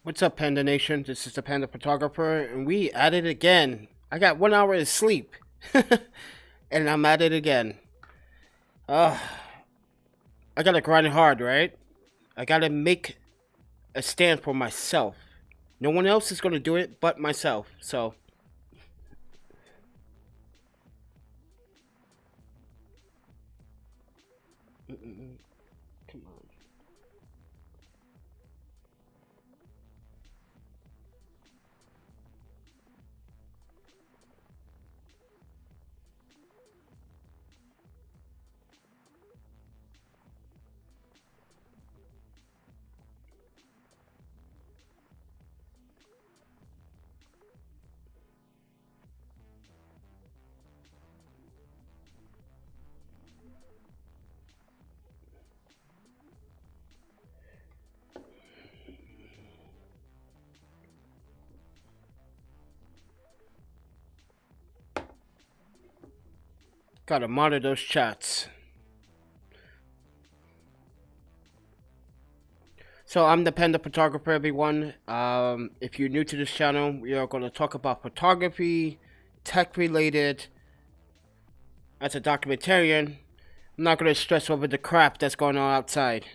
What's up, Panda Nation? This is the Panda Photographer, and we at it again. I got 1 hour of sleep, and I'm at it again. I gotta grind hard, right? I gotta make a stand for myself. No one else is gonna do it but myself, so. Come on. Gotta monitor those chats. So I'm the Panda Photographer, everyone. If you're new to this channel, we are going to talk about photography, tech related. As a documentarian, I'm not going to stress over the crap that's going on outside.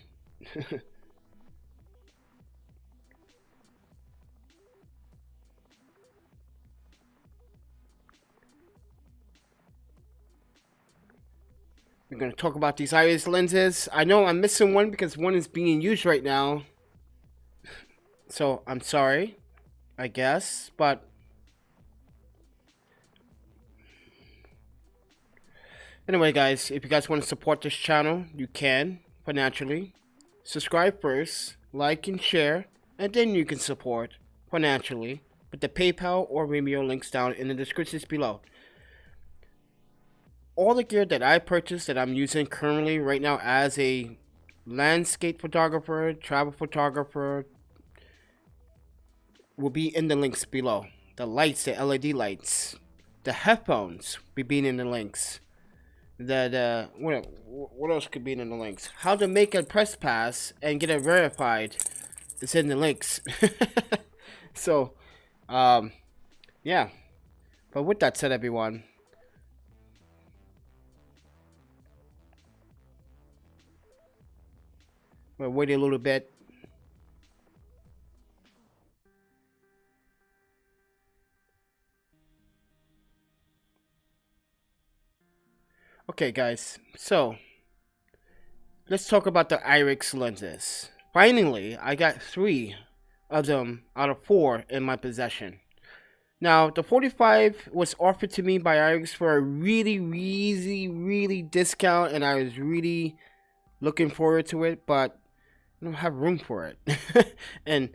We're going to talk about these Irixlens lenses. I know I'm missing one because one is being used right now. So I'm sorry, I guess, but anyway, guys, if you guys want to support this channel, you can financially. Subscribe first, like and share, and then you can support financially with the PayPal or Venmo links down in the descriptions below. All the gear that I purchased that I'm using currently right now as a landscape photographer, travel photographer, will be in the links below. The lights, the LED lights, the headphones will be in the links. What else could be in the links? How to make a press pass and get it verified is in the links. So, yeah. But with that said, everyone. We'll wait a little bit. Okay, guys. So, let's talk about the Irixlens lenses. Finally, I got 3 of them out of 4 in my possession. Now, the 45 was offered to me by Irix for a really discount, and I was really looking forward to it, but I don't have room for it. And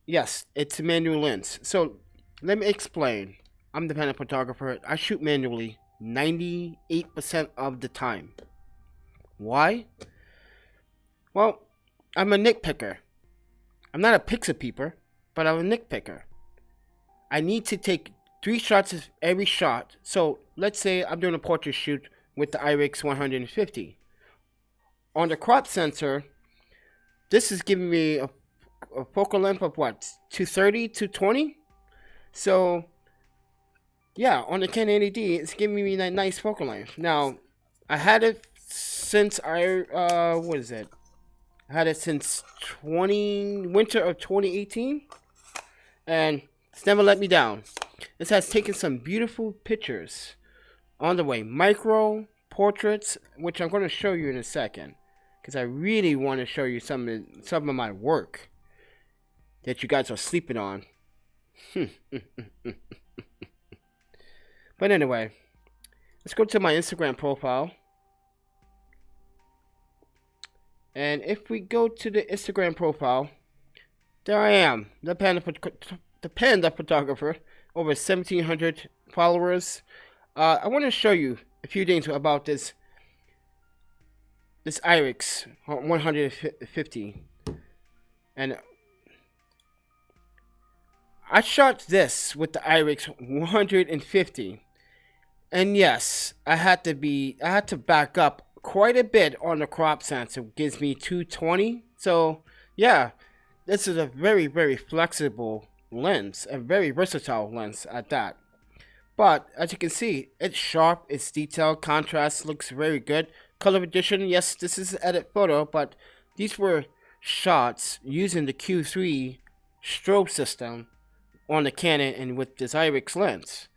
yes, it's a manual lens. So let me explain. I'm the Panda Photographer. I shoot manually 98% of the time. Why? Well, I'm a nitpicker. I'm not a pixel peeper, but I'm a nitpicker. I need to take 3 shots of every shot. So let's say I'm doing a portrait shoot with the Irix 150. On the crop sensor, this is giving me a focal length of what? 230, 220? So, yeah, on the Canon 80D, it's giving me that nice focal length. Now, I had it since what is it? I had it since winter of 2018. And it's never let me down. This has taken some beautiful pictures on the way. Micro, portraits, which I'm going to show you in a second. Because I really want to show you some of my work that you guys are sleeping on. But anyway, let's go to my Instagram profile. And if we go to the Instagram profile, there I am, the Panda Photographer, over 1,700 followers. I want to show you a few things about this Irix 150, and I shot this with the Irix 150, and yes, I had to back up quite a bit on the crop sensor. It gives me 220, so yeah, this is a very, very flexible lens, a very versatile lens at that. But as you can see, it's sharp, it's detailed, contrast looks very good. Color addition, yes, this is an edit photo, but these were shots using the Q3 strobe system on the Canon and with this Irixlens.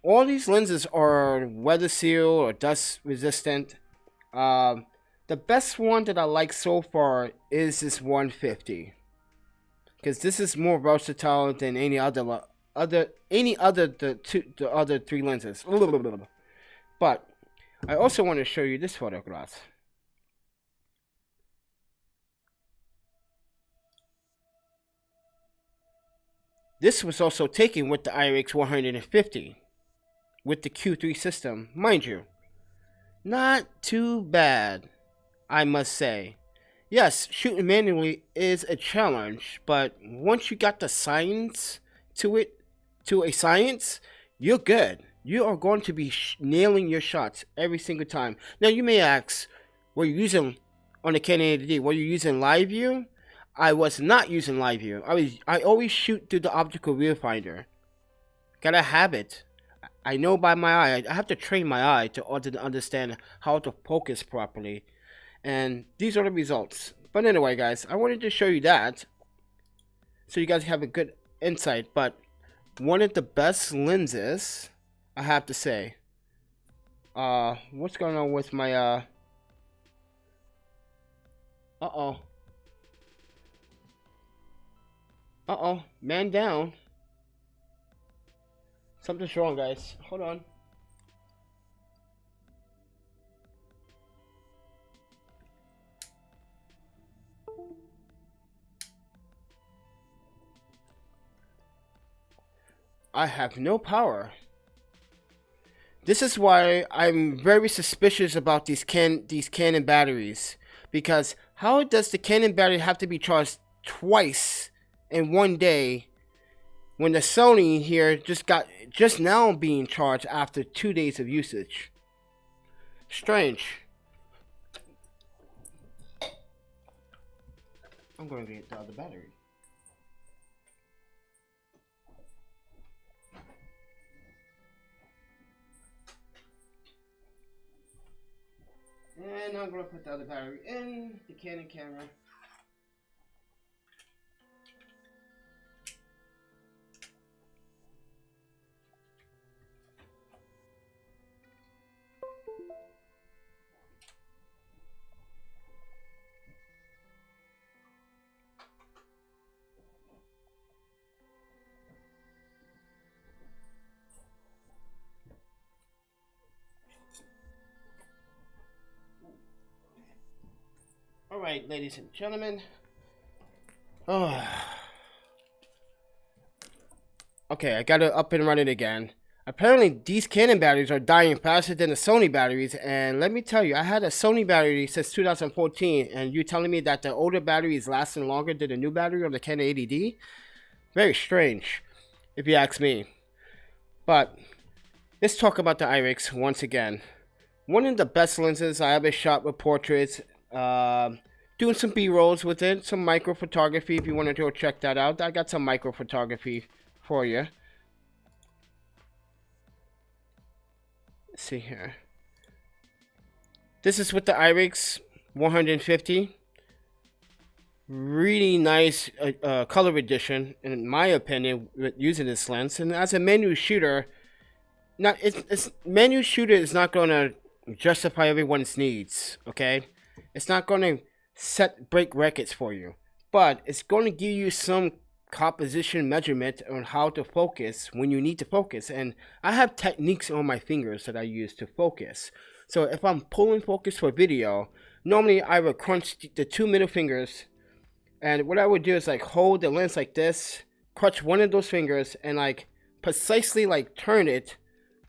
All these lenses are weather seal or dust resistant. The best one that I like so far is this 150, because this is more versatile than any other the other three lenses. But I also want to show you this photograph. This was also taken with the Irix 150 with the Q3 system, mind you. Not too bad, I must say. Yes, shooting manually is a challenge, but once you got the science to it, to a science, you're good. You are going to be nailing your shots every single time. Now you may ask, were you using on the Canon 80D? Were you using live view? I was not using live view. I always shoot through the optical viewfinder. Gotta have it. I know by my eye. I have to train my eye to understand how to focus properly. And these are the results. But anyway, guys, I wanted to show you that so you guys have a good insight. But one of the best lenses, I have to say. What's going on with my uh-oh, man down. Something's wrong, guys. Hold on. I have no power. This is why I'm very suspicious about these Canon batteries, because how does the Canon battery have to be charged twice in one day when the Sony here just now being charged after 2 days of usage? Strange. I'm going to get the other battery. And I'm going to put the other battery in the Canon camera. Alright, ladies and gentlemen. Oh. Okay, I got it up and running again. Apparently, these Canon batteries are dying faster than the Sony batteries. And let me tell you, I had a Sony battery since 2014. And you're telling me that the older battery is lasting longer than the new battery of the Canon 80D? Very strange, if you ask me. But let's talk about the Irix once again. One of the best lenses I ever shot with portraits. Doing some B-rolls with it, some micro photography. If you want to go check that out, I got some micro photography for you. Let's see here. This is with the Irix 150. Really nice color edition, in my opinion, with using this lens. And as a menu shooter, menu shooter is not going to justify everyone's needs. Okay, it's not going to break records for you, but it's going to give you some composition measurement on how to focus when you need to focus. And I have techniques on my fingers that I use to focus. So if I'm pulling focus for video, normally I would crunch the two middle fingers, and what I would do is like hold the lens like this, crunch one of those fingers, and like precisely like turn it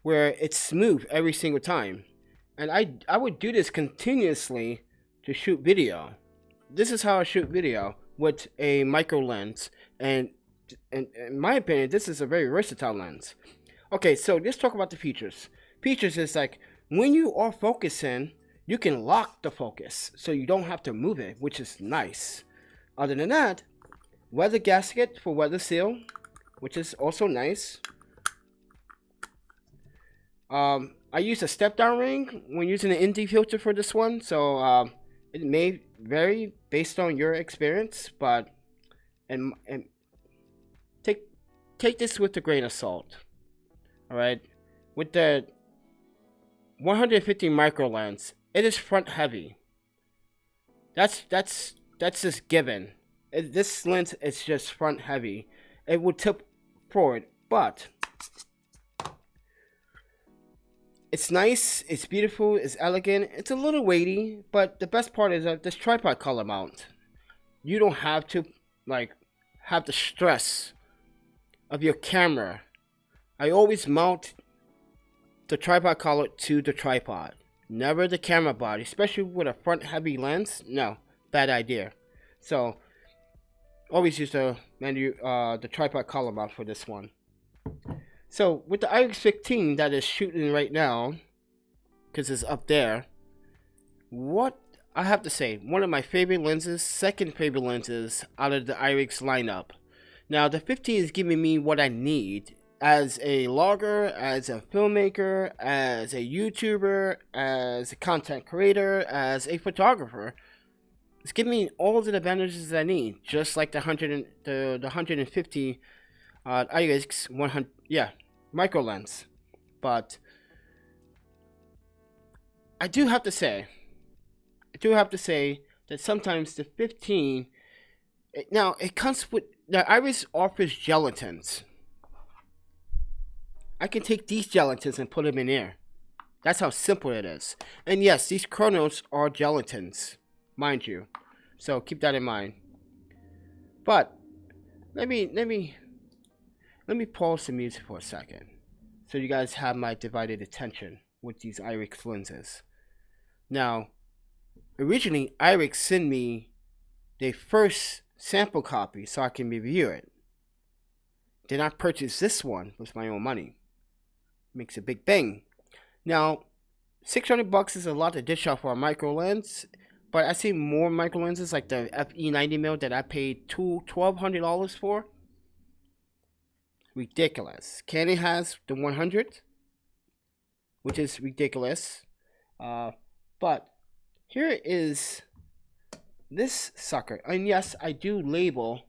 where it's smooth every single time. And I would do this continuously to shoot video. This is how I shoot video with a micro lens, and in my opinion, this is a very versatile lens. Okay, so let's talk about the features. Features is like when you are focusing, you can lock the focus so you don't have to move it, which is nice. Other than that, weather gasket for weather seal, which is also nice. I use a step down ring when using an ND filter for this one, so it may vary based on your experience, but and take this with a grain of salt. All right, with the 150 micro lens, it is front heavy. That's just given. This lens is just front heavy. It will tip forward, but it's nice, it's beautiful, it's elegant, it's a little weighty, but the best part is that this tripod collar mount. You don't have to like have the stress of your camera. I always mount the tripod collar to the tripod, never the camera body, especially with a front heavy lens. No, bad idea. So always use the tripod collar mount for this one. So with the Irix that is shooting right now, because it's up there, what I have to say, one of my favorite lenses, second favorite lenses out of the Irix lineup. Now the 15 is giving me what I need as a logger, as a filmmaker, as a YouTuber, as a content creator, as a photographer. It's giving me all the advantages that I need, just like the 150 Irix 100 micro lens. But I do have to say that sometimes the 15, now it comes with, the Irix offers gelatins. I can take these gelatins and put them in there. That's how simple it is. And yes, these chronos are gelatins, mind you. So keep that in mind. But let me pause the music for a second, so you guys have my divided attention with these Irix lenses. Now, originally Irix sent me their first sample copy so I can review it. Then I purchased this one with my own money. Makes a big bang. Now, $600 is a lot to dish out for a micro lens, but I see more micro lenses like the FE 90mm that I paid $1,200 for. Ridiculous. Canon has the 100, which is ridiculous. But here is this sucker. And yes, I do label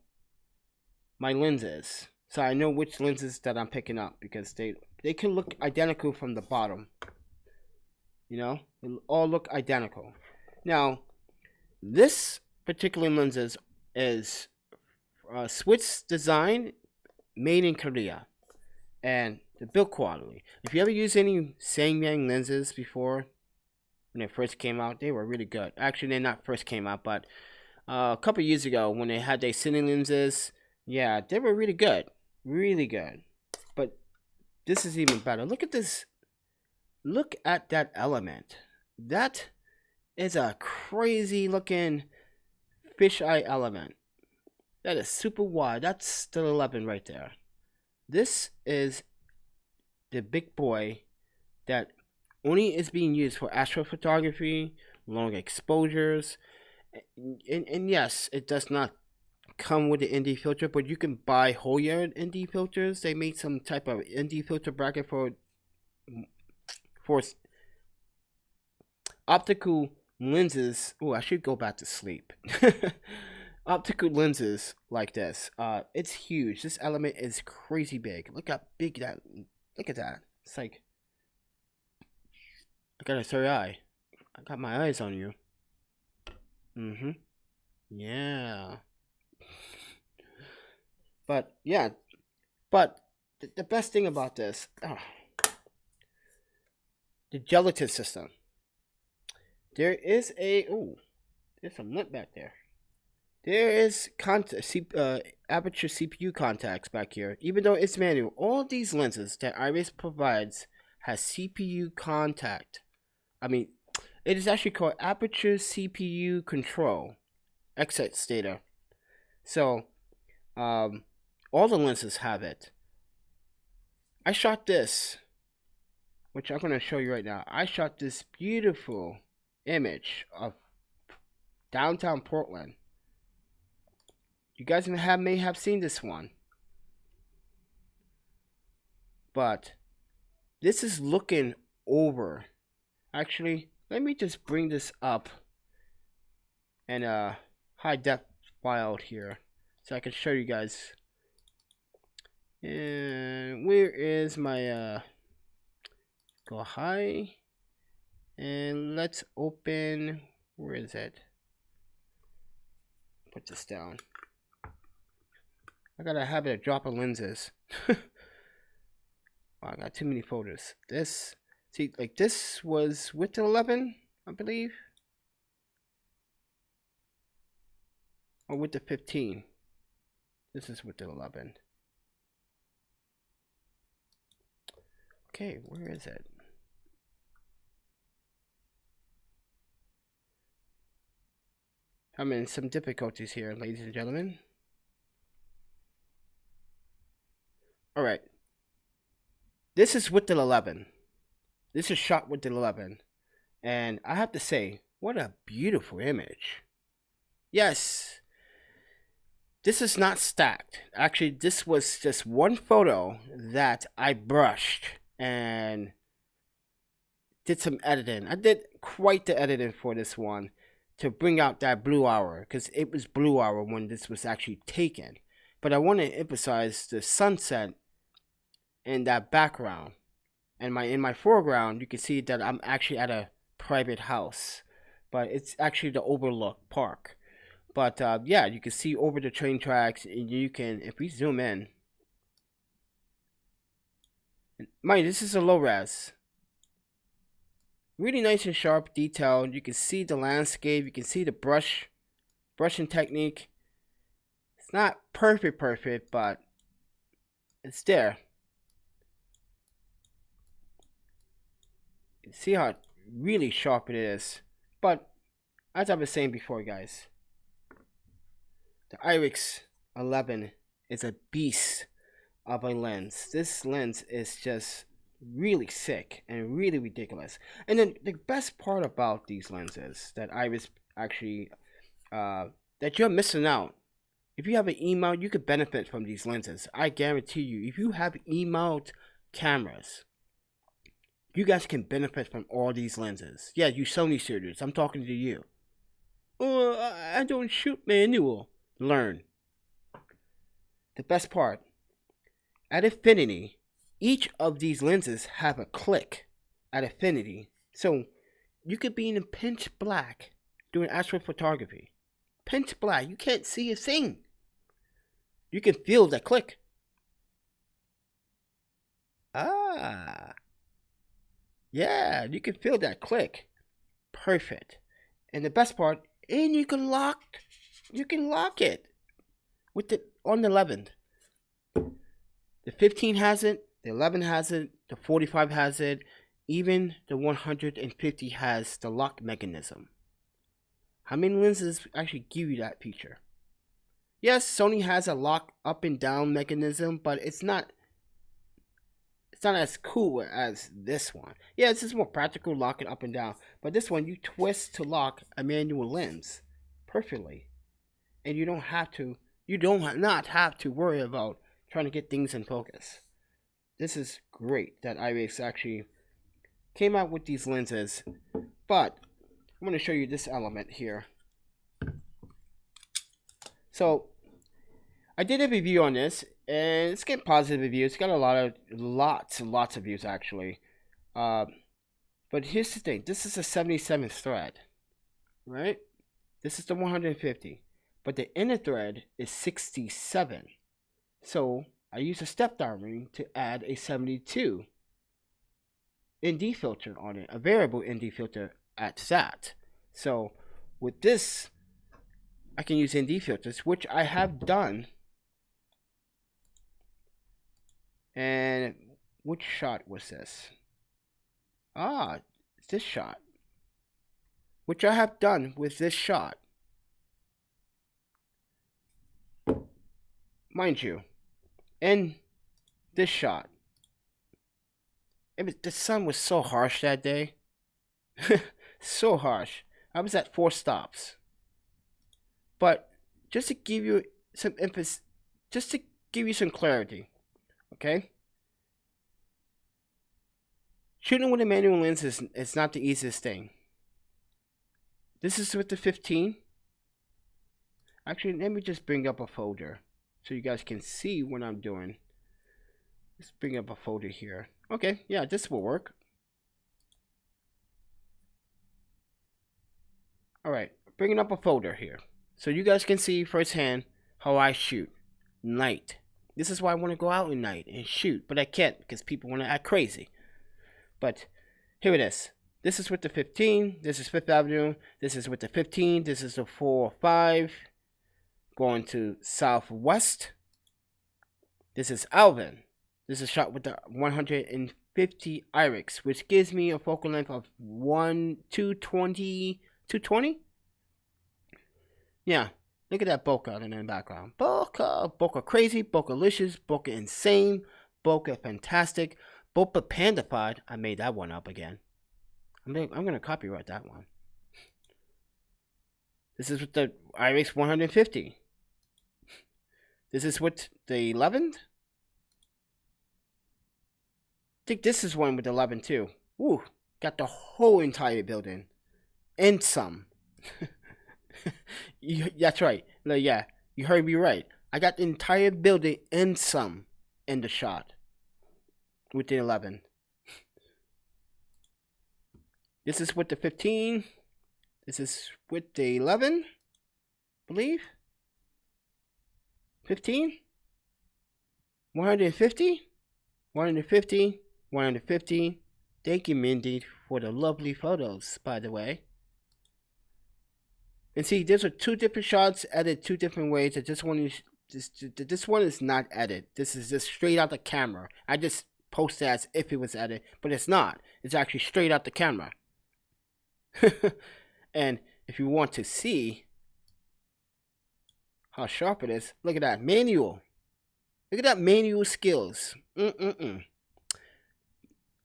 my lenses, so I know which lenses that I'm picking up, because they can look identical from the bottom. You know, they all look identical. Now, this particular lens is Swiss design, made in Korea, and the build quality. If you ever used any Samyang lenses before, when they first came out, they were really good. Actually, they not first came out, but a couple years ago when they had their cine lenses, yeah, they were really good, really good. But this is even better. Look at this. Look at that element. That is a crazy looking fisheye element. That is super wide. That's still 11 right there. This is the big boy that only is being used for astrophotography, long exposures, and yes, it does not come with the ND filter, but you can buy whole year ND filters. They made some type of ND filter bracket for optical lenses. Oh, I should go back to sleep. Optical lenses like this. It's huge. This element is crazy big. Look how big that. Look at that. It's like, I got a third eye. I got my eyes on you. Yeah. But yeah. But the best thing about this, the gelatin system. There is a there's some lint back there. There is aperture CPU contacts back here. Even though it's manual, all these lenses that Irix provides has CPU contact. I mean, it is actually called aperture CPU control, exit stator. So, all the lenses have it. I shot this, which I'm going to show you right now. I shot this beautiful image of downtown Portland. You guys may have seen this one, but this is looking over. Actually, let me just bring this up and high def file here so I can show you guys. And where is my go high, and let's open, where is it? Put this down. I gotta have a drop of lenses. Oh, I got too many photos. This, see, like this was with the 11, I believe, or with the 15. This is with the 11. Okay, where is it? I'm in some difficulties here, ladies and gentlemen. All right. This is with the 11. This is shot with the 11. And I have to say, what a beautiful image. Yes. This is not stacked. Actually, this was just one photo that I brushed and did some editing. I did quite the editing for this one to bring out that blue hour, because it was blue hour when this was actually taken. But I want to emphasize the sunset in that background, and in my foreground you can see that I'm actually at a private house, but it's actually the overlook park. But yeah, you can see over the train tracks, and you can, if we zoom in, mind this is a low res, really nice and sharp, detailed. You can see the landscape, you can see the brushing technique. It's not perfect, but it's there. You see how really sharp it is. But as I was saying before, guys, the Irixlens is a beast of a lens. This lens is just really sick and really ridiculous. And then the best part about these lenses that Iris actually that you're missing out. If you have an E-mount, you could benefit from these lenses. I guarantee you, if you have E-mount cameras, you guys can benefit from all these lenses. Yeah, you Sony students, I'm talking to you. Oh, I don't shoot manual. Learn. The best part, at infinity, each of these lenses have a click at infinity. So you could be in pitch black doing astrophotography. Pitch black, you can't see a thing. You can feel that click. Ah. Yeah, you can feel that click. Perfect. And the best part, and you can lock it with the on the 11. The 15 has it, the 11 has it, the 45 has it, even the 150 has the lock mechanism. How many lenses actually give you that feature? Yes, Sony has a lock up and down mechanism, but it's not as cool as this one. Yeah, this is more practical, locking up and down. But this one, you twist to lock a manual lens perfectly, and you don't have to worry about trying to get things in focus. This is great that Irix actually came out with these lenses. But I'm going to show you this element here. So I did a review on this, and it's getting positive reviews. It's got lots and lots of views actually. But here's the thing: this is a 77th thread, right? This is the 150, but the inner thread is 67. So I use a step down ring to add a 72 ND filter on it, a variable ND filter at that. So with this, I can use ND filters, which I have done. And which shot was this? Ah, it's this shot, which I have done with this shot. Mind you, in this shot, the sun was so harsh that day. So harsh. I was at 4 stops. But just to give you some emphasis, just to give you some clarity, okay? Shooting with a manual lens is not the easiest thing. This is with the 15. Actually, let me just bring up a folder so you guys can see what I'm doing. Let's bring up a folder here. Okay, yeah, this will work. Alright, bringing up a folder here so you guys can see firsthand how I shoot. Night. This is why I want to go out at night and shoot, but I can't because people want to act crazy. But here it is. This is with the 15. This is 5th Avenue. This is with the 15. This is the 405. Going to Southwest. This is Alvin. This is shot with the 150 Irix, which gives me a focal length of 220. Yeah, look at that bokeh in the background. Bokeh crazy, bokeh-licious, bokeh insane, bokeh fantastic, bokeh pandaphod. I made that one up again. I'm gonna copyright that one. This is with the Irix 150. This is with the 11th. I think this is one with the 11 too. Woo, got the whole entire building and some. That's right. Yeah, you heard me right. I got the entire building and some in the shot with the 11. This is with the 15. This is with the 11, I believe. 15. 150. 150. 150. Thank you, Mindy, for the lovely photos, by the way. And see, these are two different shots, edited two different ways. This one is not edited. This is just straight out the camera. I just posted as if it was edited, but it's not. It's actually straight out the camera. And if you want to see how sharp it is, look at that manual. Look at that manual skills.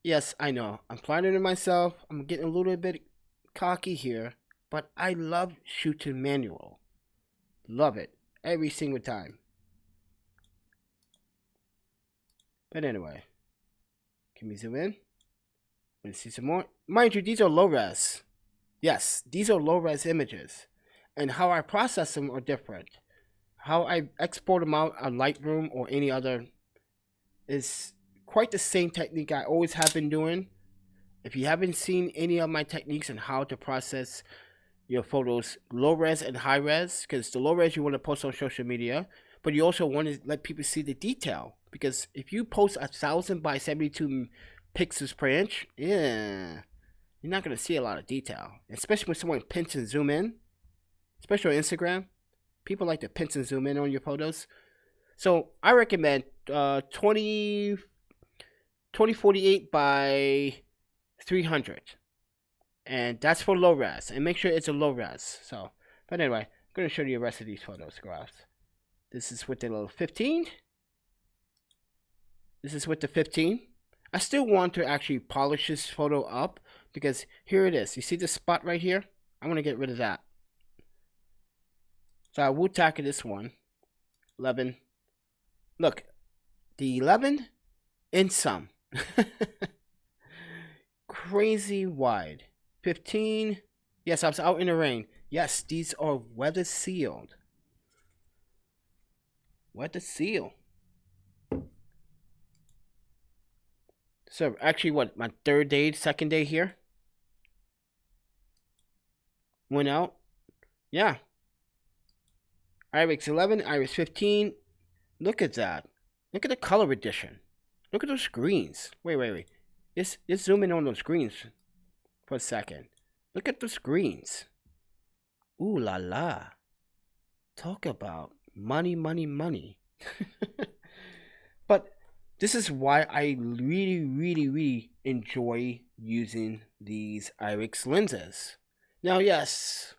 Yes, I know. I'm flattering myself. I'm getting a little bit cocky here. But I love shooting manual. Love it. Every single time. But anyway. Can we zoom in? Let's see some more. Mind you, these are low res. Yes, these are low res images. And how I process them are different. How I export them out on Lightroom or any other is quite the same technique I always have been doing. If you haven't seen any of my techniques on how to process your photos low res and high res, because the low res you want to post on social media, but you also want to let people see the detail, because if you post 1000 by 72 pixels per inch, yeah, you're not going to see a lot of detail, especially when someone pinch and zoom in, especially on Instagram. People like to pinch and zoom in on your photos. So I recommend 2048 by 300. And that's for low res, and make sure it's a low res. So, but anyway, I'm going to show you the rest of these photographs. This is with the little 15. This is with the 15. I still want to actually polish this photo up, because here it is. You see this spot right here? I'm going to get rid of that. So I will tackle this one. 11. Look, the 11 and some. Crazy wide. 15. Yes, I was out in the rain. Yes, these are weather sealed. Weather seal. So actually, what, my second day here? Went out. Yeah. Irix 11, Irix 15. Look at that. Look at the color edition. Look at those screens. Wait. Just zoom in on those screens for a second. Look at the screens. Ooh la la. Talk about money. But this is why I really enjoy using these Irix lenses. Now, yes,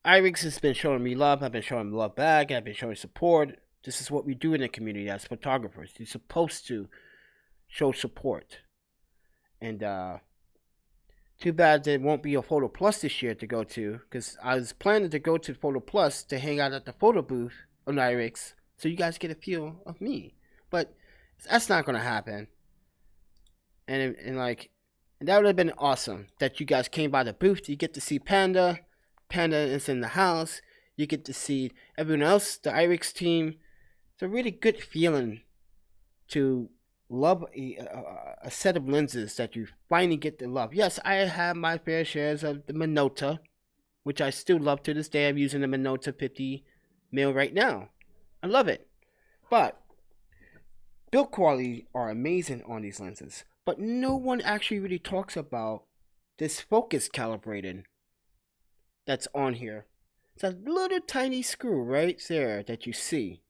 Irix has been showing me love. I've been showing love back. I've been showing support. This is what we do in the community as photographers. You're supposed to show support. And too bad there won't be a Photo Plus this year to go to, because I was planning to go to Photo Plus to hang out at the photo booth on Irix so you guys get a feel of me. But that's not gonna happen. And like, and that would have been awesome that you guys came by the booth. You get to see Panda. Panda is in the house. You get to see everyone else, the Irix team. It's a really good feeling to love a set of lenses that you finally get to love. Yes, I have my fair shares of the Minolta, which I still love to this day. I'm using the Minolta 50mm right now. I love it. But build quality are amazing on these lenses. But no one actually really talks about this focus calibrating that's on here. It's a little tiny screw right there that you see.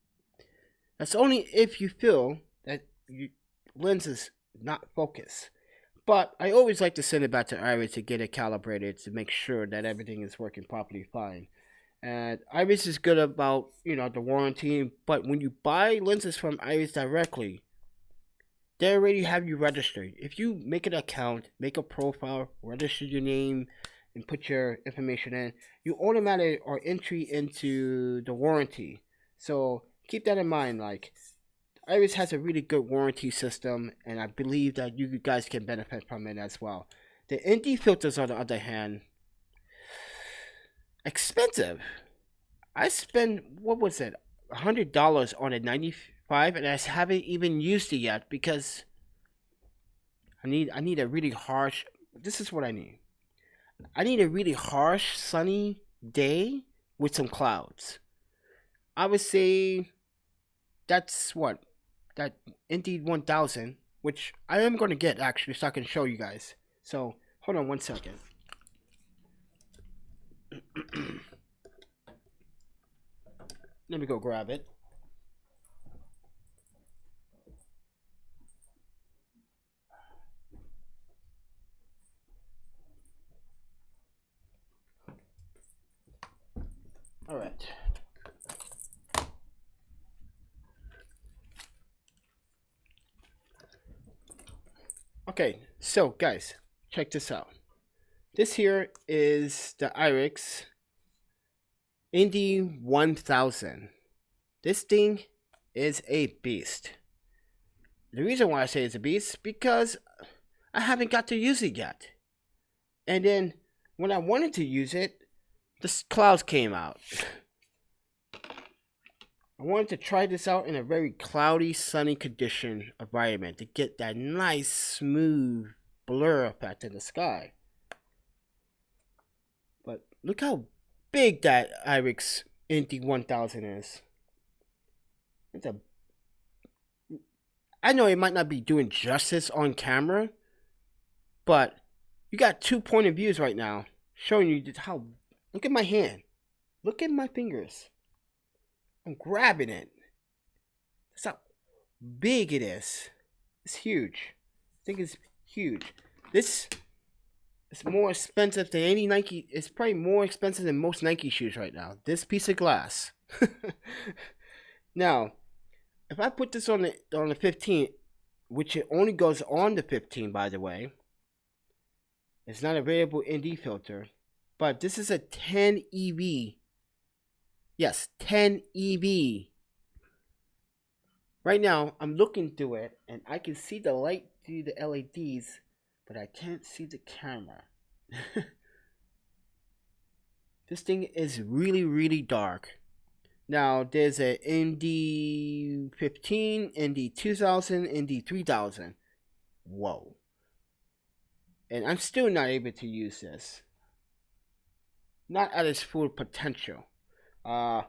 That's only if you feel that your lens is not focused. But I always like to send it back to Iris to get it calibrated to make sure that everything is working properly fine. And Iris is good about, you know, the warranty, but when you buy lenses from Iris directly, they already have you registered. If you make an account, make a profile, register your name, and put your information in, you automatically are entry into the warranty. So keep that in mind. Like, Iris has a really good warranty system, and I believe that you guys can benefit from it as well. The ND filters, on the other hand, expensive. I spent, what was it, $100 on a 95, and I haven't even used it yet because I need a really harsh. This is what I need. I need a really harsh, sunny day with some clouds. I would say that's what, that Indeed 1000, which I am going to get actually, so I can show you guys. So hold on one second. Let me go grab it. All right. Okay, so guys, check this out. This here is the Irix Indy 1000. This thing is a beast. The reason why I say it's a beast because I haven't got to use it yet. And then when I wanted to use it, the clouds came out. I wanted to try this out in a very cloudy, sunny condition environment to get that nice, smooth blur effect in the sky. But look how big that Irix Indy 1000 is. It's a. I know it might not be doing justice on camera, but you got 2 point of views right now showing you just how. Look at my hand. Look at my fingers. I'm grabbing it. That's how big it is. It's huge. I think it's huge. This is more expensive than any Nike. It's probably more expensive than most Nike shoes right now. This piece of glass. Now, if I put this on the 15, which it only goes on the 15, by the way, it's not a variable ND filter, but this is a 10 EV. Yes, 10 EV. Right now, I'm looking through it, and I can see the light through the LEDs, but I can't see the camera. This thing is really, really dark. Now, there's a ND 15, ND 2000, ND 3000. Whoa. And I'm still not able to use this. Not at its full potential. I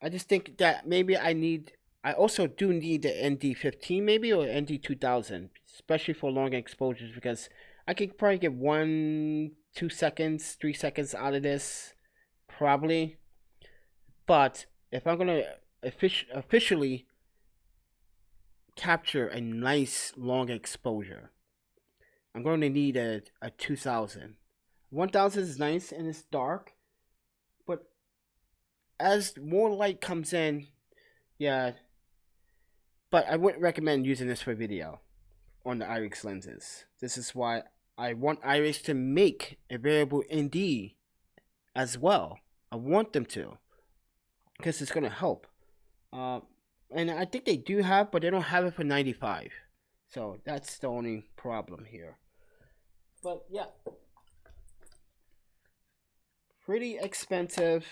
just think that maybe I also do need the ND15 maybe, or ND2000, especially for long exposures, because I could probably get 1, 2 seconds, 3 seconds out of this, probably. But if I'm gonna officially capture a nice long exposure, I'm going to need a 2000. 1000 is nice and it's dark, but as more light comes in, yeah. But I wouldn't recommend using this for video on the Irix lenses. This is why I want Irix to make a variable ND as well. I want them to. because it's gonna help. And I think they do have, but they don't have it for 95. So that's the only problem here. But yeah, pretty expensive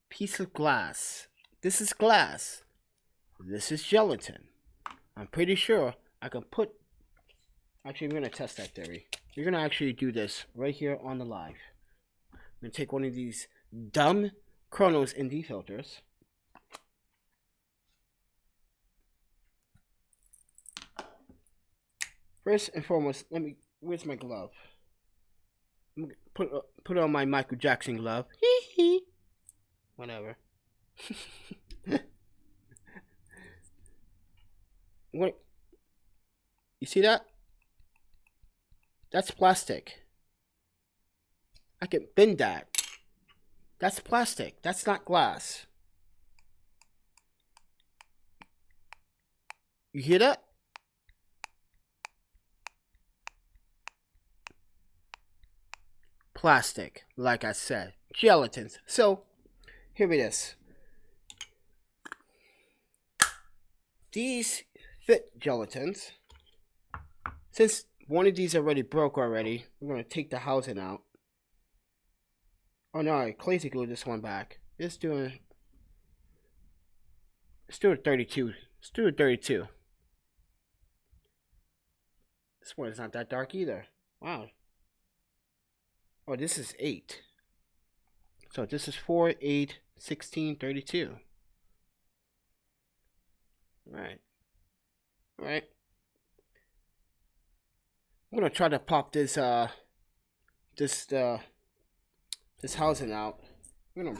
piece of glass. This is glass. This is gelatin. I'm pretty sure I can put. Actually, we're gonna test that theory. We're gonna actually do this right here on the live. I'm gonna take one of these dumb Chronos ND filters. First and foremost, where's my glove? I'm gonna put on my Michael Jackson glove. Whatever. What? You see that? That's plastic. I can bend that. That's plastic. That's not glass. You hear that? Plastic, like I said. Gelatins. So, here it is. These fit gelatins. Since one of these already broke already, we're going to take the housing out. Oh no, I crazy glued this one back. Let's do a 32. Let's do a 32. This one is not that dark either. Wow. Oh, this is 8. So this is 4, 8, 16, 32. Right. Right. I'm gonna try to pop this this housing out. I'm gonna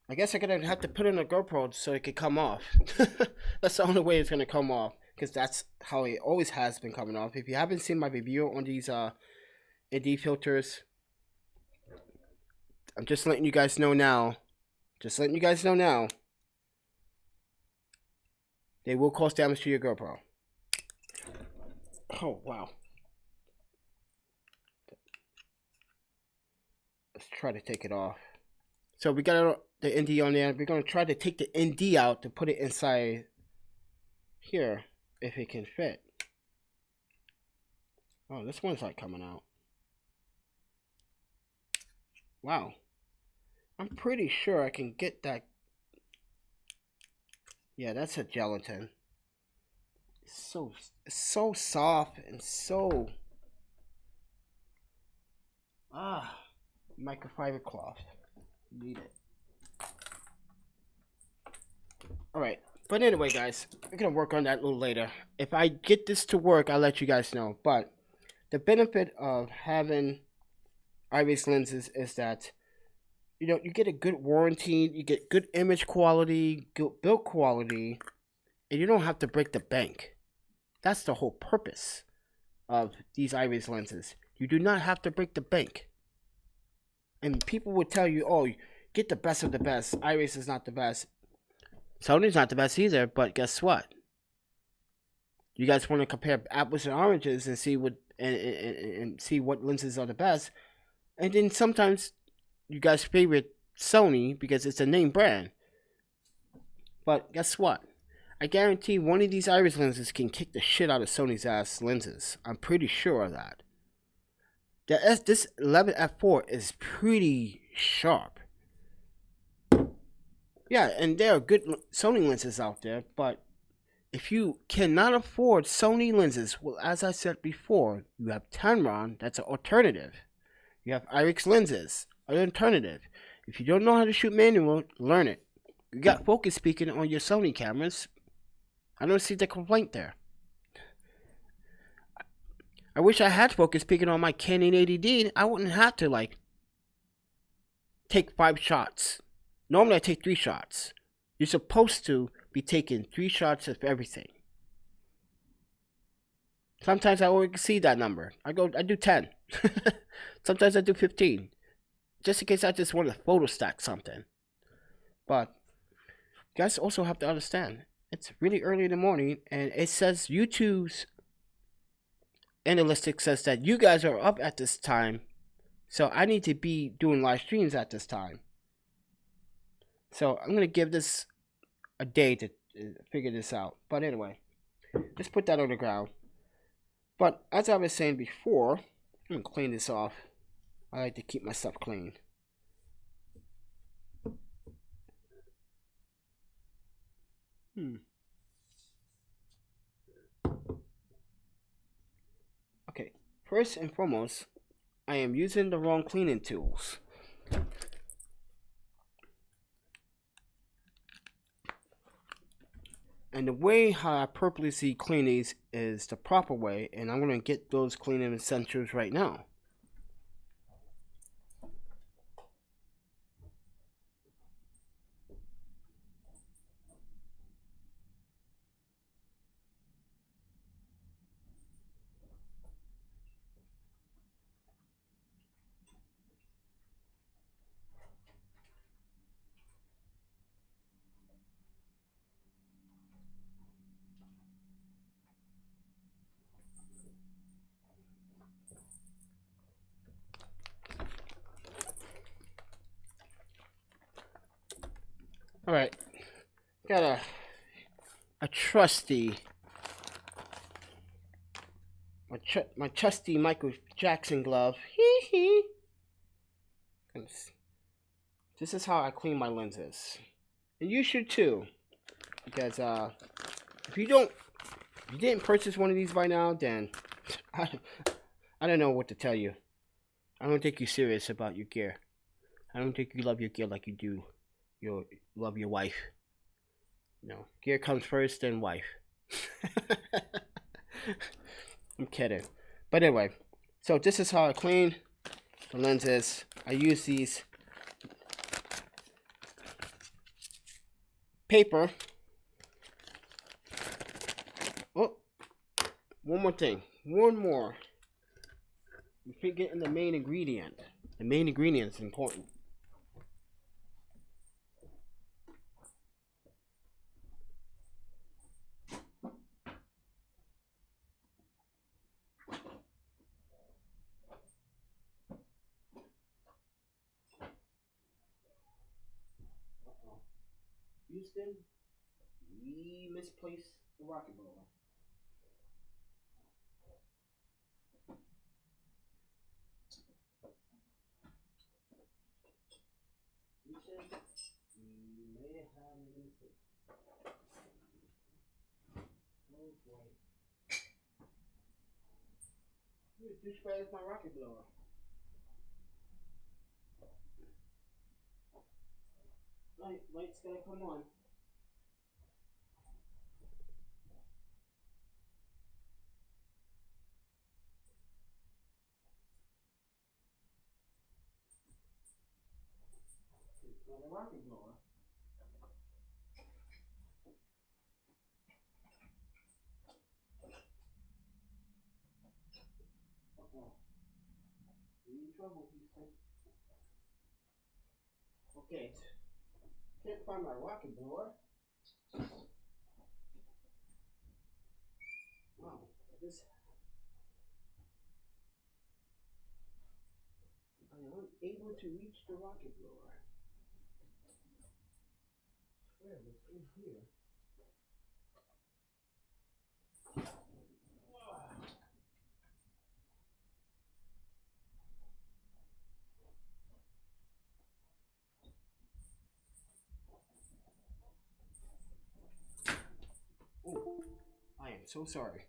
I guess I'm gonna have to put in a GoPro so it can come off. That's the only way it's gonna come off, because that's how it always has been coming off. If you haven't seen my review on these ND filters, I'm just letting you guys know now. Just letting you guys know now. They will cause damage to your GoPro. Oh, wow. Let's try to take it off. So we got the ND on there. We're going to try to take the ND out to put it inside here, if it can fit. Oh, this one's not coming out. Wow. I'm pretty sure I can get that. Yeah, that's a gelatin. So soft and so microfiber cloth. Need it. Alright, but anyway guys, we're gonna work on that a little later. If I get this to work, I'll let you guys know. But the benefit of having Irixlens is that you get a good warranty, you get good image quality, good build quality, and you don't have to break the bank. That's the whole purpose of these Irixlenses. You do not have to break the bank. And people would tell you, oh, get the best of the best. Iris is not the best. Sony's not the best either, but guess what? You guys want to compare apples and oranges and see what and see what lenses are the best. And then sometimes you guys favorite Sony because it's a name brand. But guess what? I guarantee one of these Irixlenses can kick the shit out of Sony's ass lenses. I'm pretty sure of that. This 11 f4 is pretty sharp. Yeah, and there are good Sony lenses out there, but if you cannot afford Sony lenses, well, as I said before, you have Tamron, that's an alternative. You have Irixlenses, an alternative. If you don't know how to shoot manual, learn it. You got focus speaking on your Sony cameras. I don't see the complaint there. I wish I had focus speaking on my Canon 80D. I wouldn't have to take 5 shots. Normally I take 3 shots. You're supposed to be taking 3 shots of everything. Sometimes I always exceed that number. I do 10. Sometimes I do 15. Just in case I just want to photo stack something. But you guys also have to understand, it's really early in the morning, and it says YouTube's analytics says that you guys are up at this time So I need to be doing live streams at this time. So I'm gonna give this a day to figure this out. But anyway, let's put that on the ground. But as I was saying before, I'm gonna clean this off. I like to keep my stuff clean. Okay, first and foremost, I am using the wrong cleaning tools. And the way how I purposely clean these is the proper way, and I'm going to get those cleaning essentials right now. Alright, got a trusty, my trusty Michael Jackson glove. Hee hee. This is how I clean my lenses. And you should too. Because if you didn't purchase one of these by now, then I don't know what to tell you. I don't think you're serious about your gear. I don't think you love your gear like you do love your wife. No, gear comes first, then wife. I'm kidding. But anyway, so this is how I clean the lenses. I use these paper. Oh, one more thing. One more. You're forgetting the main ingredient. The main ingredient is important. Houston, we misplaced the rocket blower. Houston, we may have made a mistake. Oh boy. This is my rocket blower. Light's gonna come on. It's not a rocket blower. Uh-oh. You're in trouble, Houston. Okay. Can't find my rocket blower. Wow. This. I am unable to reach the rocket blower. I swear it's in here. Oh, I am so sorry.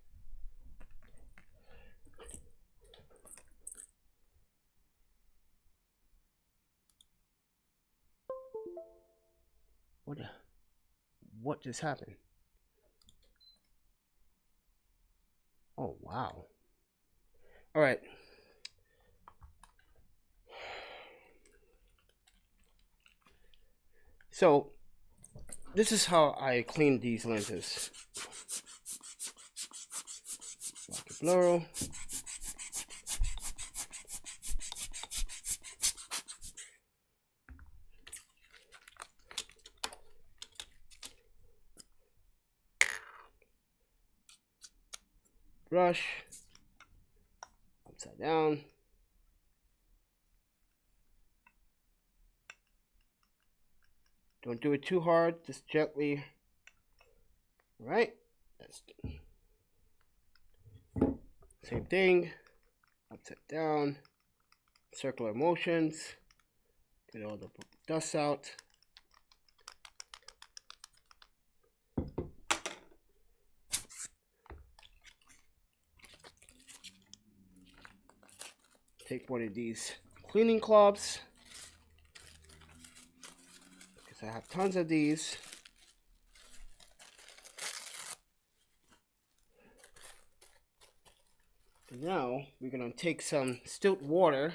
What just happened? Oh, wow. All right. So, this is how I clean these lenses. Rocket blower. Brush. Upside down. Don't do it too hard, just gently. Right? That's same thing. Upside down. Circular motions. Get all the dust out. Take one of these cleaning cloths, because I have tons of these. And now we're gonna take some stilt water.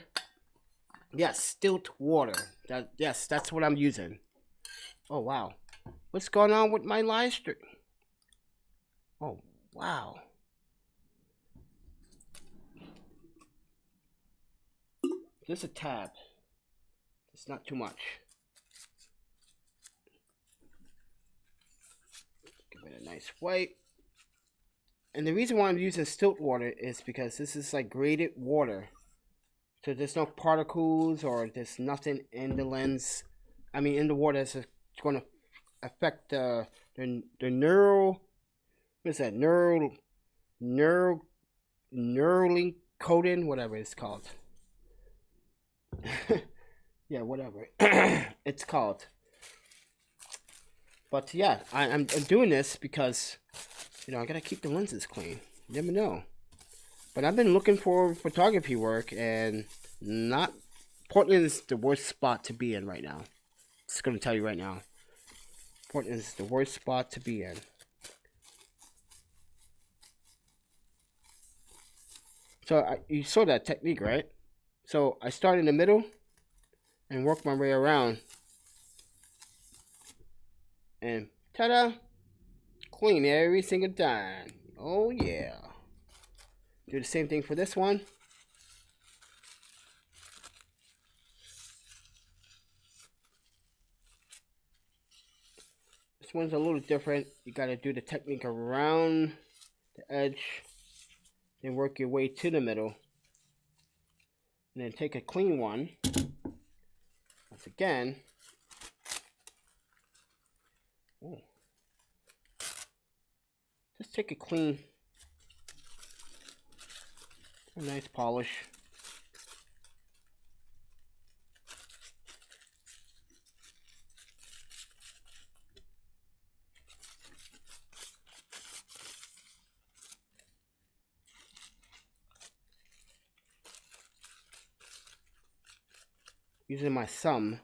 Yes, stilt water. Yes, that's what I'm using. Oh wow, what's going on with my live stream? Oh wow. Just a tab. It's not too much. Give it a nice wipe. And the reason why I'm using stilt water is because this is like graded water. So there's no particles or there's nothing in the lens. I mean in the water that's going to affect the neural, what is that? Neuralink coating, whatever it's called. Yeah, whatever it's called. But yeah, I'm doing this because, you know, I gotta keep the lenses clean. You never know. But I've been looking for photography work, and Portland is the worst spot to be in right now. Just gonna tell you right now. Portland is the worst spot to be in. So you saw that technique, right? So I start in the middle and work my way around. And ta-da! Clean every single time. Oh yeah. Do the same thing for this one. This one's a little different. You gotta do the technique around the edge, then work your way to the middle, and then take a clean one. Once again. Oh. Just take a clean, a nice polish. Using my thumb.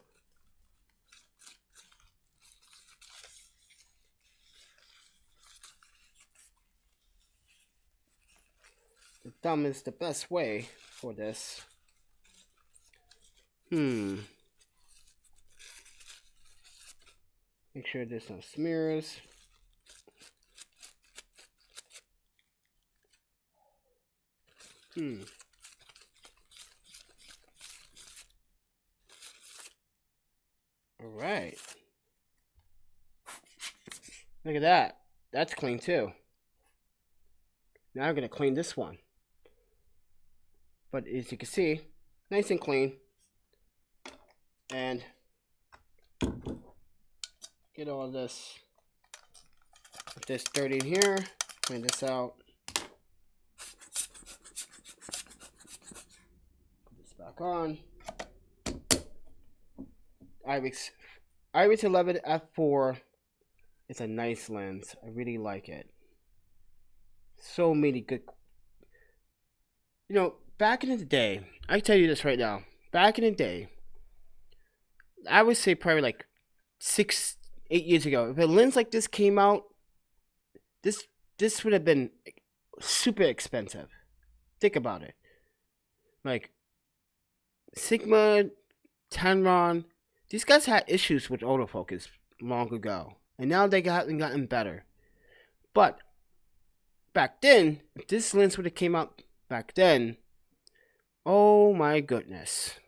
The thumb is the best way for this. Make sure there's no smears. Alright. Look at that. That's clean too. Now I'm going to clean this one. But as you can see, nice and clean. And get all this, if there's dirt in here, clean this out. Put this back on. Irix 11 f4 is a nice lens. I really like it. So many good. You know, back in the day, I tell you this right now. Back in the day, I would say probably like 6-8 years ago, if a lens like this came out, this would have been super expensive. Think about it. Like Sigma, Tenron, these guys had issues with autofocus long ago, and now they gotten better. But back then, if this lens would have came out back then, oh my goodness.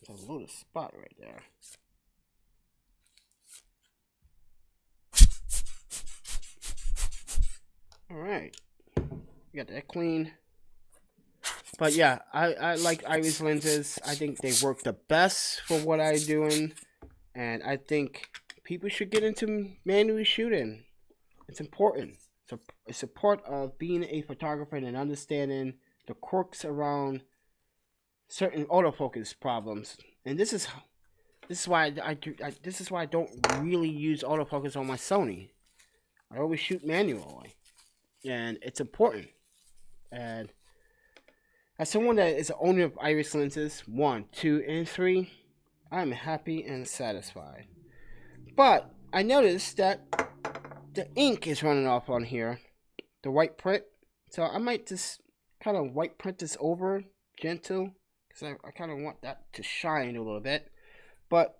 There's a little spot right there. All right. got that clean. But yeah, I like Iris lenses. I think they work the best for what I'm doing. And I think people should get into manually shooting. It's important. It's a part of being a photographer and understanding the quirks around certain autofocus problems. And this is why this is why I don't really use autofocus on my Sony. I always shoot manually, and it's important. And as someone that is the owner of Iris lenses 1, 2, and 3, I'm happy and satisfied. But I noticed that the ink is running off on here, the white print. So I might just kind of white print this over, gentle, because I kind of want that to shine a little bit. But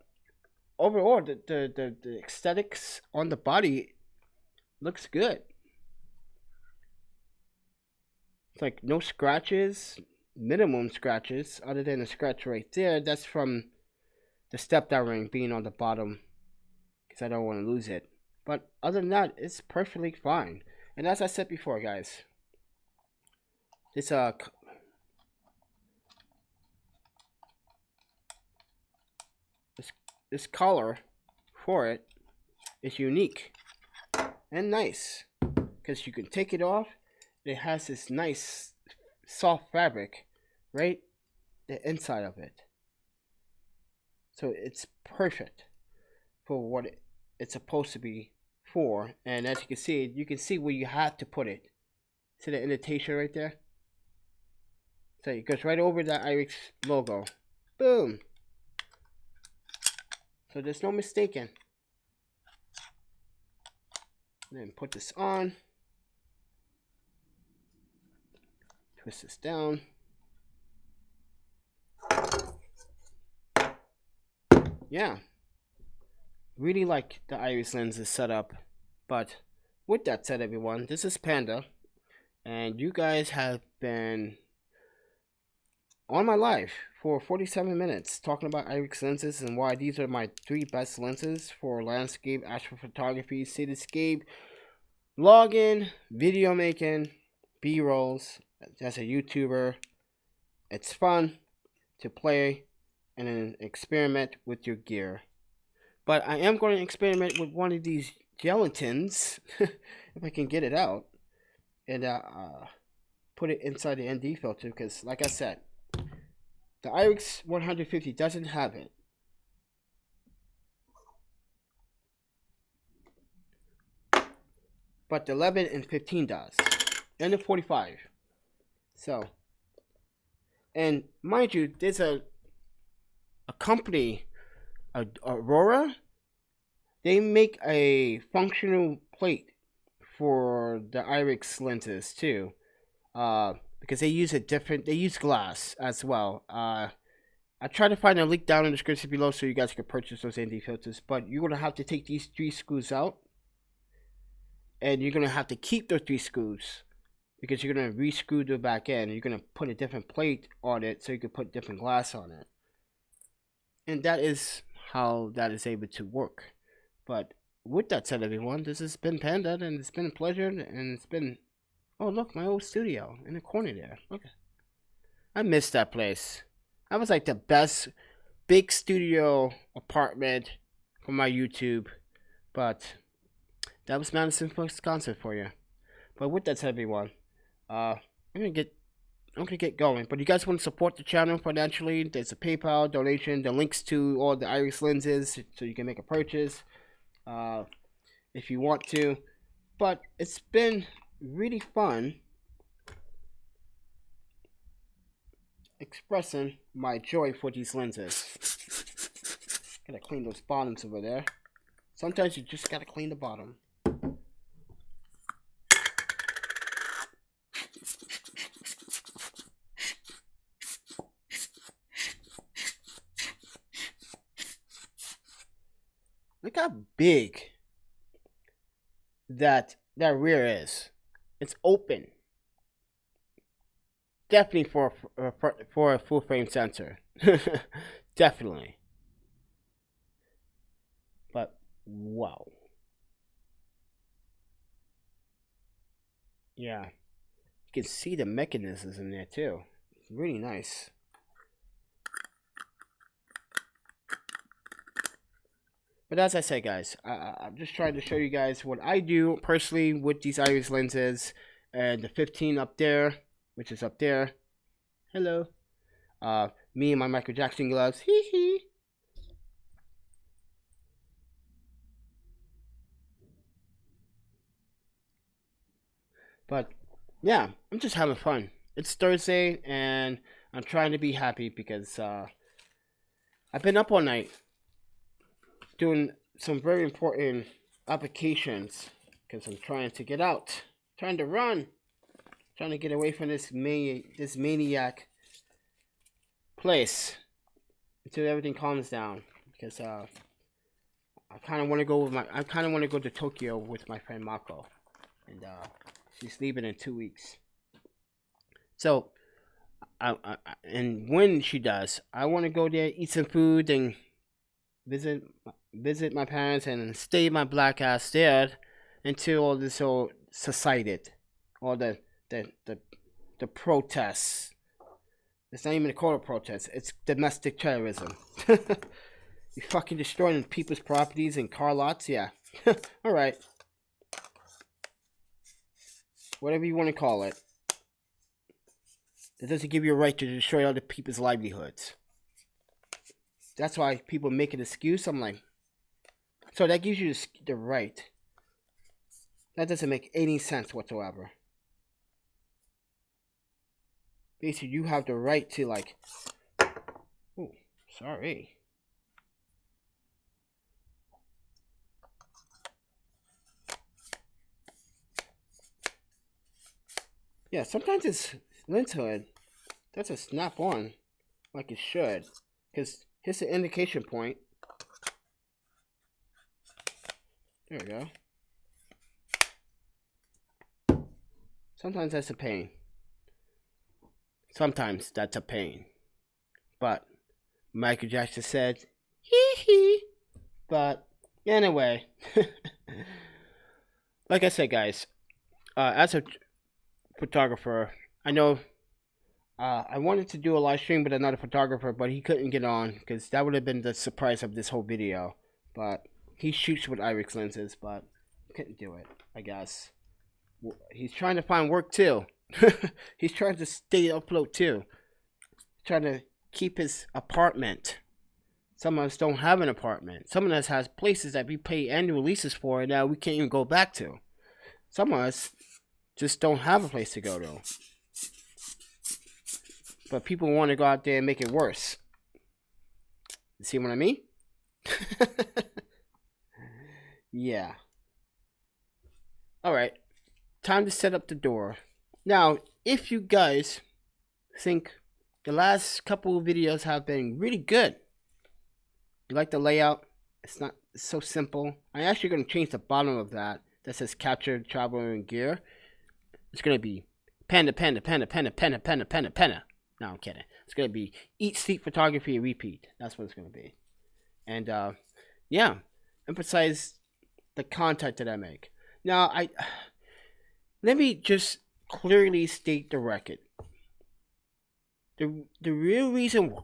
overall, the aesthetics on the body looks good. It's like no scratches, minimum scratches, other than the scratch right there. That's from the step down ring being on the bottom, because I don't want to lose it. But other than that, it's perfectly fine. And as I said before, guys, this this color for it is unique and nice, because you can take it off. It has this nice soft fabric right the inside of it, so it's perfect for what it's supposed to be for. And as you can see where you have to put it. See the indentation right there? So it goes right over the Irix logo. Boom. So there's no mistaking. Then put this on. Twist this down. Yeah. Really like the Iris lenses setup. But with that said, everyone, this is Panda. And you guys have been on my live for 47 minutes talking about Irix lenses and why these are my 3 best lenses for landscape, astrophotography, cityscape, login, video making, B-rolls. As a YouTuber, it's fun to play and then experiment with your gear. But I am going to experiment with one of these gelatins if I can get it out, and put it inside the ND filter, because like I said, the Irix 150 doesn't have it. But the 11 and 15 does. And the 45. So, and mind you, there's a company, Aurora. They make a functional plate for the Irix lenses too. Because they use they use glass as well. I try to find a link down in the description below so you guys can purchase those ND filters. But you're gonna have to take these 3 screws out, and you're gonna have to keep those 3 screws, because you're gonna re-screw the back end. You're gonna put a different plate on it so you can put different glass on it, and that is how that is able to work. But with that said, everyone, this has been Panda, and it's been a pleasure, and it's been, oh look, my old studio in the corner there. Look, I miss that place. That was like the best big studio apartment for my YouTube. But that was Madison, Wisconsin for you. But with that said, everyone, I'm gonna get going. But you guys want to support the channel financially? There's a PayPal donation, the links to all the Irix lenses, so you can make a purchase if you want to. But it's been really fun expressing my joy for these lenses. Gotta clean those bottoms over there. Sometimes you just gotta clean the bottom. Look how big that rear is. It's open. Definitely for a full frame sensor. Definitely. But wow. Yeah. You can see the mechanisms in there too. It's really nice. But as I said, guys, I'm just trying to show you guys what I do personally with these Irix lenses, and the 15 up there, which is up there. Hello. Me and my Michael Jackson gloves. Hee hee. But yeah, I'm just having fun. It's Thursday, and I'm trying to be happy because I've been up all night doing some very important applications because I'm trying to get out, trying to run, trying to get away from this maniac place until everything calms down. Because I kind of want to go to Tokyo with my friend Mako, and she's leaving in 2 weeks. So, and when she does, I want to go there, eat some food, and visit my parents, and stay my black ass there until all this all subsided, all the protests. It's not even called a protest. It's domestic terrorism. You fucking destroying people's properties and car lots, yeah. All right. Whatever you want to call it. It doesn't give you a right to destroy other people's livelihoods. That's why people make an excuse. I'm like, so that gives you the right. That doesn't make any sense whatsoever. Basically, you have the right to, like, oh, sorry. Yeah, sometimes this lens hood doesn't snap on like it should, because here's the indication point. There we go. Sometimes that's a pain. Sometimes that's a pain. But Michael Jackson said, hee hee. But anyway, like I said, guys, as a photographer, I know I wanted to do a live stream with another photographer, but he couldn't get on because that would have been the surprise of this whole video. But he shoots with Irix lenses, but couldn't do it, I guess. He's trying to find work too. He's trying to stay afloat too. Trying to keep his apartment. Some of us don't have an apartment. Some of us has places that we pay annual leases for, and now we can't even go back to. Some of us just don't have a place to go to. But people want to go out there and make it worse. You see what I mean? Yeah. Alright. Time to set up the door. Now, if you guys think the last couple of videos have been really good, you like the layout, it's so simple. I'm actually going to change the bottom of that says capture traveler and gear. It's going to be panda. No, I'm kidding. It's going to be eat, sleep, photography, repeat. That's what it's going to be. And yeah, emphasize the content that I make. Now, let me just clearly state the record. The real reason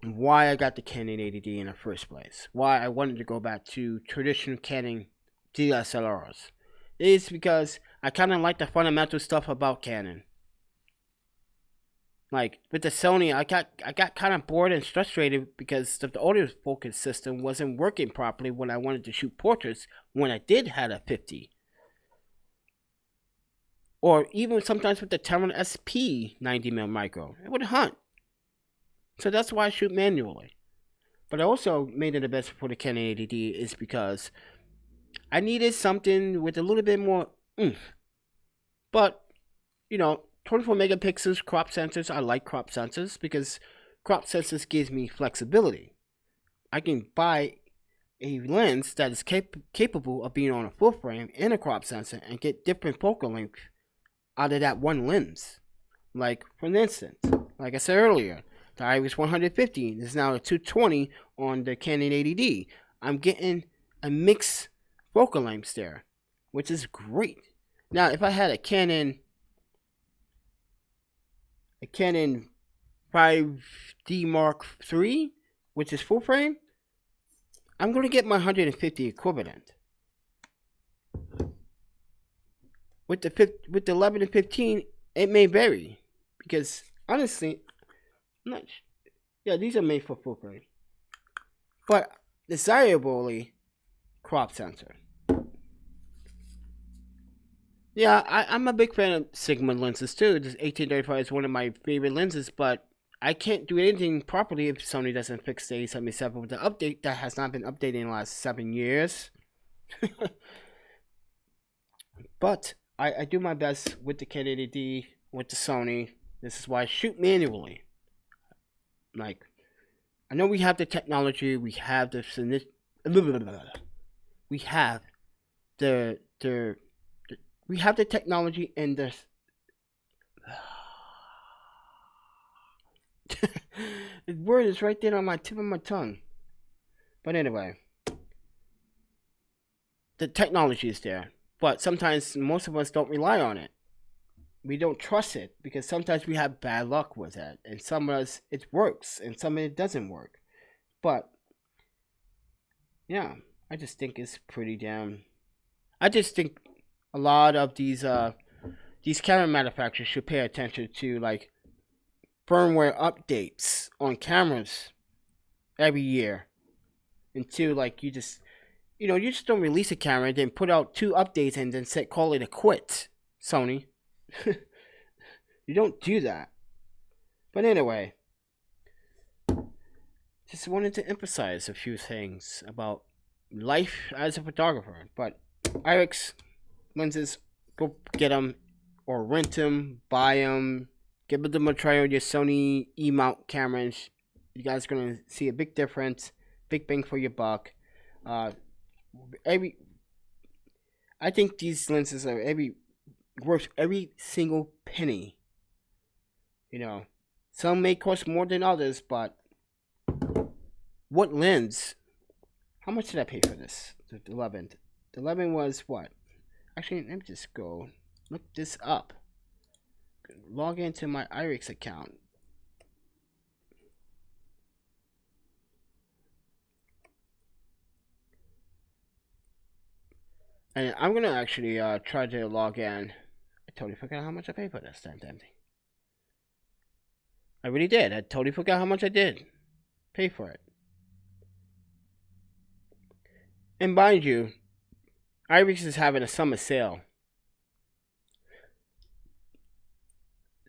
why I got the Canon 80D in the first place, why I wanted to go back to traditional Canon DSLRs, is because I kind of like the fundamental stuff about Canon. Like with the Sony, I got kind of bored and frustrated because the autofocus system wasn't working properly when I wanted to shoot portraits when I did have a 50. Or even sometimes with the Pateron SP 90mm micro, it would hunt. So that's why I shoot manually. But I also made it the best for the Canon 80D is because I needed something with a little bit more oomph. But, you know, 24 megapixels crop sensors, I like crop sensors because crop sensors gives me flexibility. I can buy a lens that is capable of being on a full frame and a crop sensor and get different focal length out of that one lens. Like, for instance, like I said earlier, the Irix 150 is now a 220 on the Canon 80D. I'm getting a mixed focal length there, which is great. Now, if I had a Canon a Canon 5D Mark III, which is full frame, I'm going to get my 150 equivalent. With the 11 and 15, it may vary because honestly, I'm not. Yeah, these are made for full frame, but desirably crop sensor. Yeah, I'm a big fan of Sigma lenses too. This 1835 is one of my favorite lenses, but I can't do anything properly if Sony doesn't fix the A77 with the update that has not been updated in the last 7 years. But I do my best with the Canon D, with the Sony. This is why I shoot manually. Like, I know we have the technology, we have the we have the we have the technology and the the word is right there on my tip of my tongue. But anyway, the technology is there, but sometimes most of us don't rely on it. We don't trust it because sometimes we have bad luck with it, and some of us it works and some of it doesn't work. But yeah, I just think it's pretty damn. I just think a lot of these camera manufacturers should pay attention to like firmware updates on cameras every year. Until like you just don't release a camera and then put out 2 updates and then call it a quit, Sony. You don't do that. But anyway, just wanted to emphasize a few things about life as a photographer. But Irix lenses, go get them or rent them, buy them, give them a try on your Sony E-mount cameras. You guys are gonna see a big difference, big bang for your buck. I think these lenses are worth every single penny. You know, some may cost more than others, but what lens? How much did I pay for this? The 11. The 11 was what? Actually, let me just go look this up. Log into my Irix account. And I'm gonna actually try to log in. I totally forgot how much I paid for this damn thing. I really did. I totally forgot how much I did pay for it. And mind you, Irix is having a summer sale.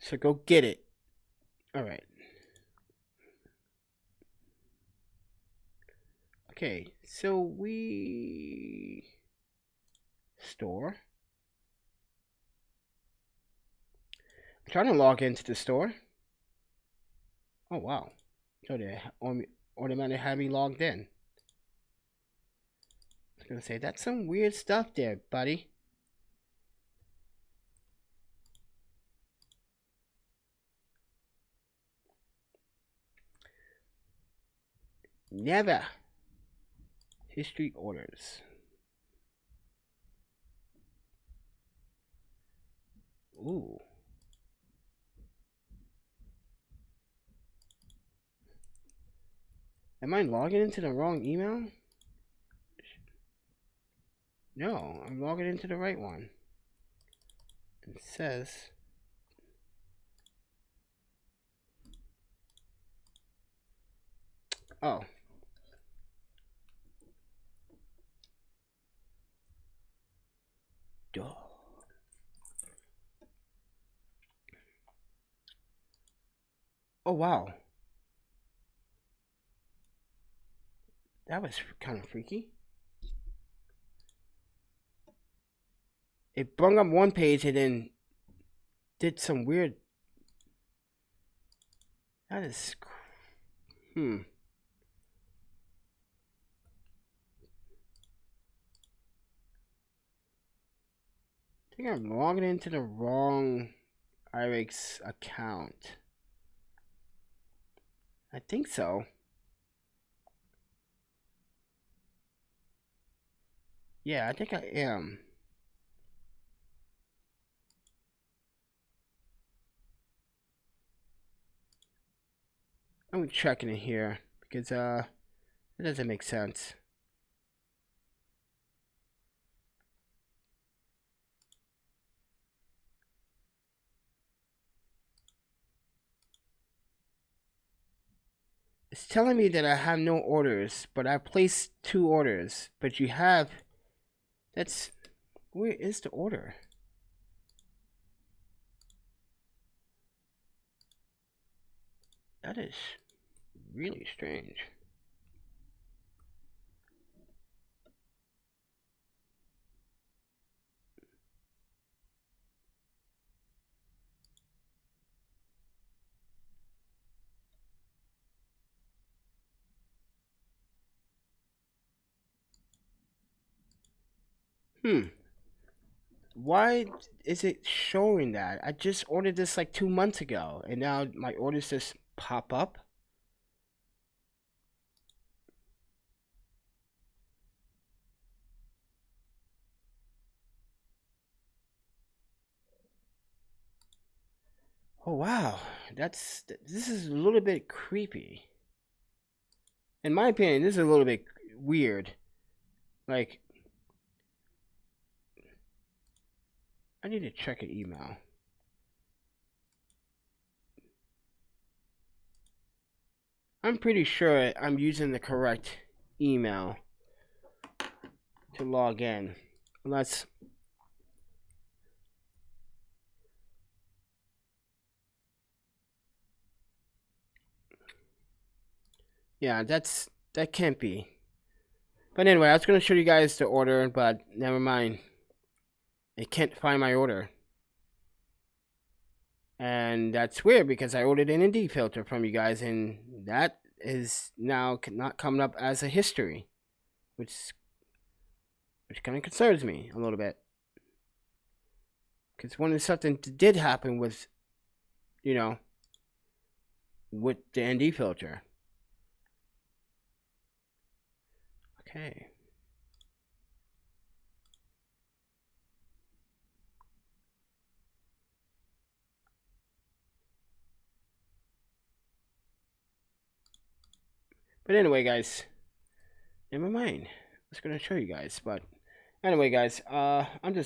So go get it. Alright. Okay, so we store. I'm trying to log into the store. Oh wow. So they automatically have me logged in. I was gonna say that's some weird stuff there, buddy. Never. History orders. Ooh. Am I logging into the wrong email? No, I'm logging into the right one. It says oh. Duh. Oh wow. That was kind of freaky. It brung up one page and then did some weird. That is. I think I'm logging into the wrong Irix account. I think so. Yeah, I think I am. I'm checking it here because it doesn't make sense. It's telling me that I have no orders, but I placed 2 orders. But you have. That's. Where is the order? That is really strange. Why is it showing that? I just ordered this like 2 months ago, and now my orders just pop up. Oh wow, this is a little bit creepy. In my opinion, this is a little bit weird. Like, I need to check an email. I'm pretty sure I'm using the correct email to log in. Unless yeah, that can't be. But anyway, I was gonna show you guys the order, but never mind. I can't find my order. And that's weird because I ordered an ND filter from you guys, and that is now not coming up as a history, which kind of concerns me a little bit. Because when something did happen with, you know, with the ND filter. Okay. But anyway, guys, never mind. I was gonna show you guys, but anyway, guys, I'm just